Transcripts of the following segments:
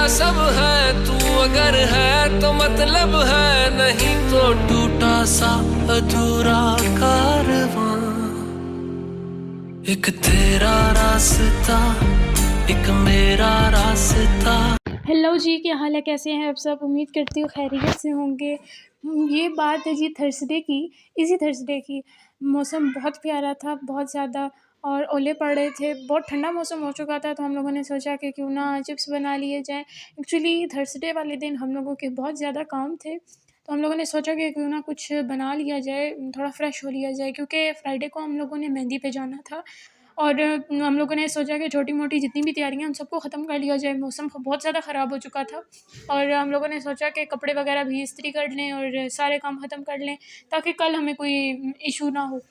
सब है, तू अगर है तो मतलब है, नहीं तो टूटा सा अधूरा कारवां। एक तेरा रास्ता, एक मेरा रास्ता। हेलो जी, क्या हाल है, कैसे हैं आप सब। उम्मीद करती हूँ खैरियत से होंगे। ये बात है जी थर्सडे की। इसी थर्सडे की मौसम बहुत प्यारा था, बहुत ज़्यादा, और ओले पड़ रहे थे, बहुत ठंडा मौसम हो चुका था। तो हम लोगों ने सोचा कि क्यों ना चिप्स बना लिए जाएं। एक्चुअली थर्सडे वाले दिन हम लोगों के बहुत ज़्यादा काम थे, तो हम लोगों ने सोचा कि क्यों ना कुछ बना लिया जाए, थोड़ा फ्रेश हो लिया जाए, क्योंकि फ्राइडे को हम लोगों ने मेहंदी पे जाना था। और हम लोगों ने सोचा कि छोटी-मोटी जितनी भी तैयारियाँ उन सबको ख़त्म कर लिया जाए। मौसम बहुत ज़्यादा ख़राब हो चुका था, और हम लोगों ने सोचा कि कपड़े वग़ैरह भी इस्त्री कर लें और सारे काम ख़त्म कर लें, ताकि कल हमें कोई इश्यू ना हो।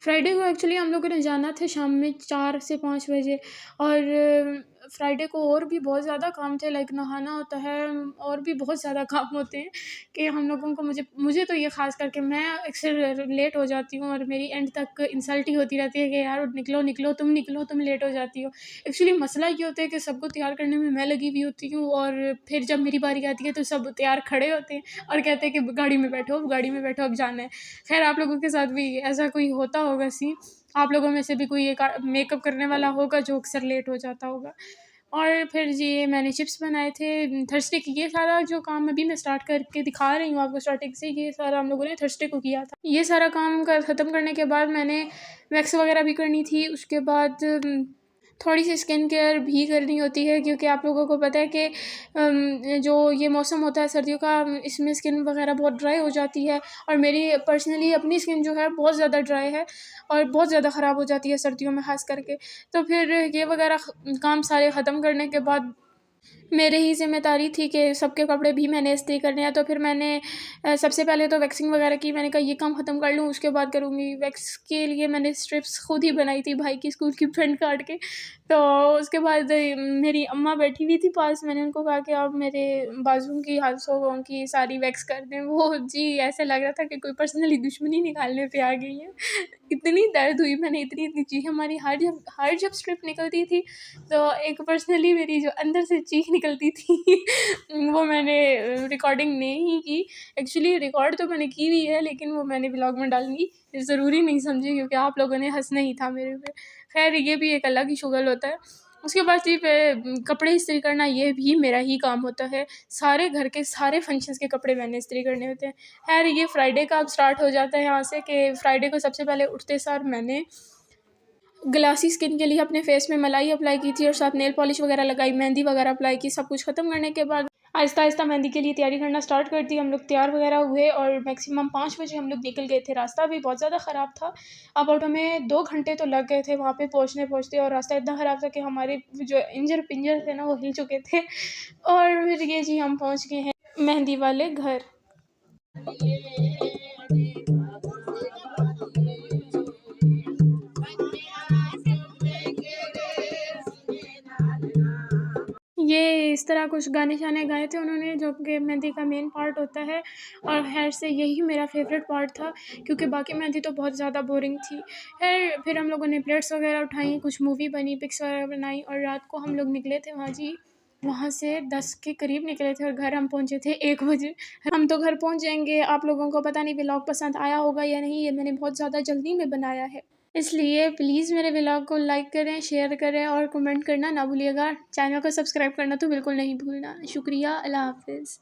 फ्राइडे को एक्चुअली हम लोगों ने जाना था शाम में 4 से 5 बजे, और फ्राइडे को और भी बहुत ज़्यादा काम थे, लाइक नहाना होता है, और भी बहुत ज़्यादा काम होते हैं कि हम लोगों को, मुझे तो ये ख़ास करके मैं अक्सर लेट हो जाती हूँ, और मेरी एंड तक इंसल्ट ही होती रहती है कि यार निकलो निकलो, तुम लेट हो जाती हो। एक्चुअली मसला ये होता है कि सबको तैयार करने में मैं लगी हुई होती हूँ, और फिर जब मेरी बारी आती है तो सब तैयार खड़े होते हैं और कहते हैं कि गाड़ी में बैठो, अब जाना है। खैर, आप लोगों के साथ भी ऐसा कोई होता होगा सीन। आप लोगों में से भी कोई एक मेकअप करने वाला होगा जो अक्सर लेट हो जाता होगा। और फिर जी मैंने चिप्स बनाए थे थर्सडे की। ये सारा जो काम अभी मैं स्टार्ट करके दिखा रही हूँ आपको स्टार्टिंग से, ये सारा हम लोगों ने थर्सडे को किया था। ये सारा काम ख़त्म करने के बाद मैंने वैक्स वगैरह भी करनी थी। उसके बाद थोड़ी सी स्किन केयर भी करनी होती है, क्योंकि आप लोगों को पता है कि जो ये मौसम होता है सर्दियों का, इसमें स्किन वगैरह बहुत ड्राई हो जाती है, और मेरी पर्सनली अपनी स्किन जो है बहुत ज़्यादा ड्राई है और बहुत ज़्यादा ख़राब हो जाती है सर्दियों में ख़ास करके। तो फिर ये वगैरह काम सारे ख़त्म करने के बाद मेरे ही ज़िम्मेदारी थी कि सबके कपड़े भी मैंने इस्त्री करने हैं। तो फिर मैंने सबसे पहले तो वैक्सिंग वगैरह की। मैंने कहा ये काम ख़त्म कर लूँ, उसके बाद करूँगी। वैक्स के लिए मैंने स्ट्रिप्स खुद ही बनाई थी भाई की स्कूल की पेन काट के। तो उसके बाद मेरी अम्मा बैठी हुई थी पास, मैंने उनको कहा कि आप मेरे बाजुओं की, हाथों की सारी वैक्स कर दें। वो जी ऐसे लग रहा था कि कोई पर्सनली दुश्मनी निकालने पे आ गई है। इतनी दर्द हुई, मैंने इतनी चीखें मारी। हर जब स्ट्रिप निकलती थी तो एक पर्सनली मेरी जो अंदर से चीख निकलती थी वो मैंने रिकॉर्डिंग नहीं की। एक्चुअली रिकॉर्ड तो मैंने की हुई है, लेकिन वो मैंने व्लॉग में डालूँगी ज़रूरी नहीं समझी, क्योंकि आप लोगों ने हँसना ही था मेरे पे। खैर, ये भी एक अलग ही शुगल होता है। उसके बाद जी कपड़े इस्त्री करना, ये भी मेरा ही काम होता है। सारे घर के सारे फंक्शंस के कपड़े मैंने इस्त्री करने होते हैं। खैर, ये फ्राइडे का अब स्टार्ट हो जाता है यहाँ से, कि फ्राइडे को सबसे पहले उठते सार मैंने ग्लासी स्किन के लिए अपने फेस में मलाई अप्लाई की थी, और साथ नेल पॉलिश वगैरह लगाई, मेहंदी वगैरह अप्लाई की। सब कुछ ख़त्म करने के बाद आहिस्ता आहिस्ता मेहंदी के लिए तैयारी करना स्टार्ट कर दी। हम लोग तैयार वगैरह हुए, और मैक्सिमम 5 बजे हम लोग निकल गए थे। रास्ता भी बहुत ज़्यादा ख़राब था, अबाउट हमें 2 घंटे तो लग गए थे वहाँ पे पहुँचते, और रास्ता इतना ख़राब था कि हमारे जो इंजर पिंजर थे ना, वो हिल चुके थे। और फिर ये जी हम पहुँच गए हैं मेहंदी वाले घर। ये इस तरह कुछ गाने-शाने गाए थे उन्होंने, जो कि मेहंदी का मेन पार्ट होता है, और ख़ैर से यही मेरा फ़ेवरेट पार्ट था, क्योंकि बाकी मेहंदी तो बहुत ज़्यादा बोरिंग थी। ख़ैर, फिर हम लोगों ने प्लेट्स वग़ैरह उठाई, कुछ मूवी बनी, पिक्स वग़ैरह बनाई, और रात को हम लोग निकले थे वहाँ जी। वहाँ से 10 के करीब निकले थे, और घर हम पहुँचे थे 1 बजे। हम तो घर पहुँच जाएँगे, आप लोगों को पता नहीं व्लॉग पसंद आया होगा या नहीं, ये मैंने बहुत ज़्यादा जल्दी में बनाया है। इसलिए प्लीज़ मेरे व्लॉग को लाइक करें, शेयर करें, और कमेंट करना ना भूलिएगा। चैनल को सब्सक्राइब करना तो बिल्कुल नहीं भूलना। शुक्रिया, अल्लाह हाफ़िज़।